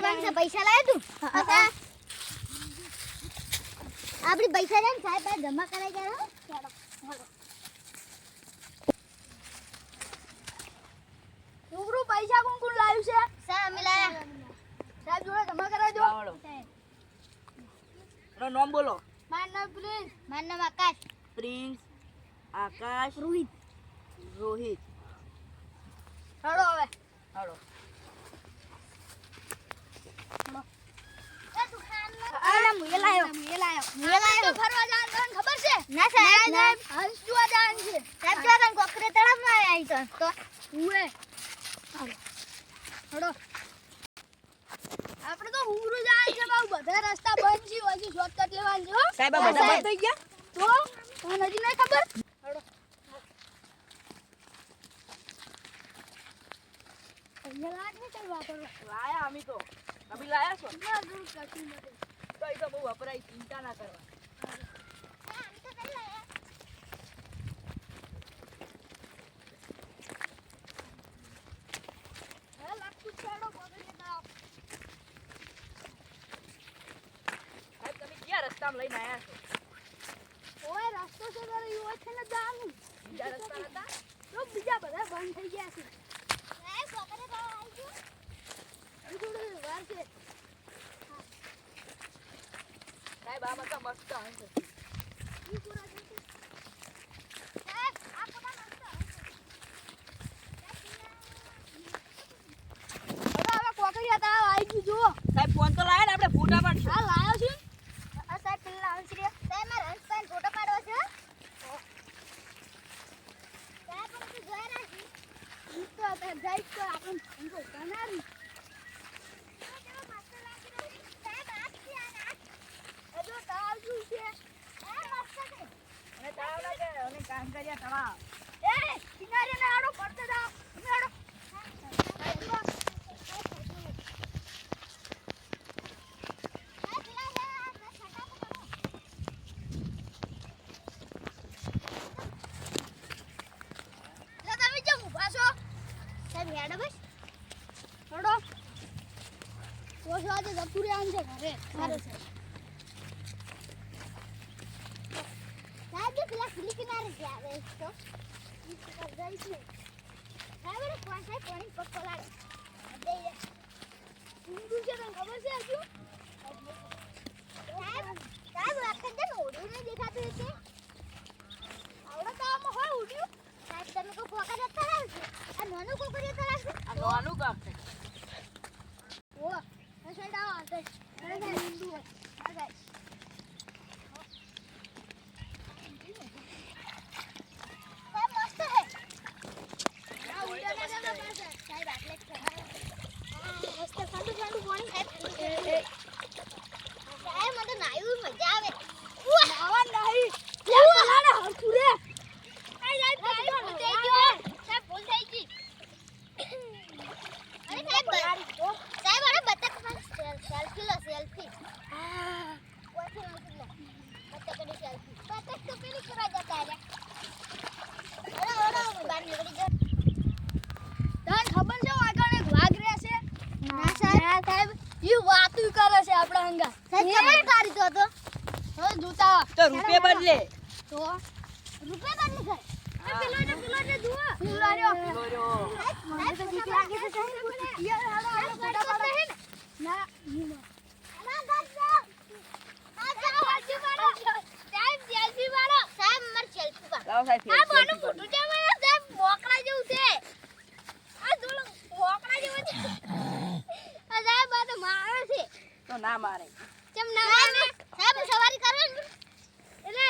જવાનું છે પૈસા લાય તું આપડી પૈસા છે ને સાહેબ પાસે જમા કરાઈ ગયા હો ચાલો રૂબરૂ પૈસા કોણ કોણ લાવ્યું છે સાહેબ અમે લાયા સાહેબ જોડે જમા કરાવજો નામ બોલો મારું નામ પ્રિન્સ મારું નામ આકાશ પ્રિન્સ આકાશ રોહિત રોહિત હેડો હવે હાલો આલા મુએ લાયો તો ફરવા જવાનું ખબર છે ના સાહેબ હંસ જોવા જવાનું છે સાહેબ જો તને કોકરે તળાવમાં આવી તો ઉએ હેડો આપણે તો હુંગરું જવાનું છે બાબુ બધા રસ્તા બંધ છે હજી શોર્ટકટ લેવાનું છે હો સાહેબ આ બધા બંધ થઈ ગયા તો તને હજી નહીં ખબર હેડો અહીંયા લાગે ચાલ વાપરો લાયા અમે તો તમે લાયા છો ના દૂર કશું નથી તો એ તો બહુ વપરાય ચિંતા ના કરવા હે લાગતું છે હેડો બગડી જતા સાહેબ તમે ક્યાં રસ્તામાં લઈને આયા છો ઓય રસ્તો છે તો યો છે ને જાનું બીજા રસ્તા હતા તો બીજા બધા બંધ થઈ ગયા છે સાહેબ કોકરે તળાવ આવી ગયું હજી થોડી વાર છે સાહેબ આ બધા મસ્ત હશે ઈ પૂરા છે સાહેબ આ કોના મસ્ત હવે કોકરિયા તાવ આવી ગયું જો સાહેબ ફોન તો લાયા ને આપણે ફોટા પાડશું આ લાયો છે આ સાહેબ પેલા અંશરી સાહેબ મારા હંસપાન ફોટો પાડવો છે સાહેબ પણ તું જોઈ રાખી ઈ તો આપણે જઈ તો આપણે અંગો બનાવી હજુ તાવ શું છે અને તળાવ લાગે અને કામ કર્યા તળાવ એ કિનારે ને આડો પડતે જાવ આડો લે તમે કેમ ઊભા છો સાહેબ હેડો બસ હડો તો આજે જતું રહ્યા છે ઘરે સારું છે સાહેબ જો પેલા ખુલ્લી કિનારે જ આવે તો ઈ પર જાય છે સાહેબ રે કોણ સાહેબ પાણી પગ પલાડે દે ઊંધું છે તને ખબર છે હજુ સાહેબ સાહેબ આખા દન ઓડ્યું નહીં દેખાતું છે આવડે તો આમાં હોય ઉડ્યું સાહેબ તમે કો કોકરે તળાવ છે આ નાનું કોકરે તળાવ છે આ નાનું કામ છે ઓ આ સાઈડ આવો આ સાઈડ ઊંધું હોય આ સાઈડ સાહેબ મસ્ત છે આ ઉડ્યા ના જતા પાસે સાહેબ આટલે જ છે મસ્ત ઠંડુ ઠંડુ પાણી સાહેબ સાહેબ મને તો નાયું મજા આવે આવા નહીં લે પલાડે હરખું રે સાહેબ ભૂલ થઈ ગયો સાહેબ ભૂલ થઈ ગઈ અરે સાહેબ સાહેબ અરે બતક સેલ્ફી લો સેલ્ફી ઓછે નથી લે બતકની સેલ્ફી બતક તો પેલી કરવા જતા રહ્યા ઓરો બહાર નીકળી જા તને ખબર છે આગળ એક વાઘ રહે છે ના સાહેબ ઈ વાતું કરે છે આપણા હંગા સાહેબ ચમત્કારી તો હતો હવે જોતા તો રૂપિયા બદલે તો રૂપિયા બંધ કર પેલો ને જુઓ પેલો રહ્યો પેલો રહ્યો. સાહેબ તો બીક લાગે છે સાહેબ યાર હાલો હાલો ફોટા પાડો ના ના ગાડ જાઓ આ જાઓ સેલ્ફી પાડો સાહેબ સેલ્ફી પાડો સાહેબ માર સેલ્ફી પાડો લાવો સાહેબ આ selfie બોનું પાડો. મોટું છે મારા સાહેબ મોકળા જેવું છે આ જોલો મોકળા જેવું છે આ સાહેબ આ તો મારે છે તો ના મારે કેમ ના સાહેબ સવારી કરો ને એટલે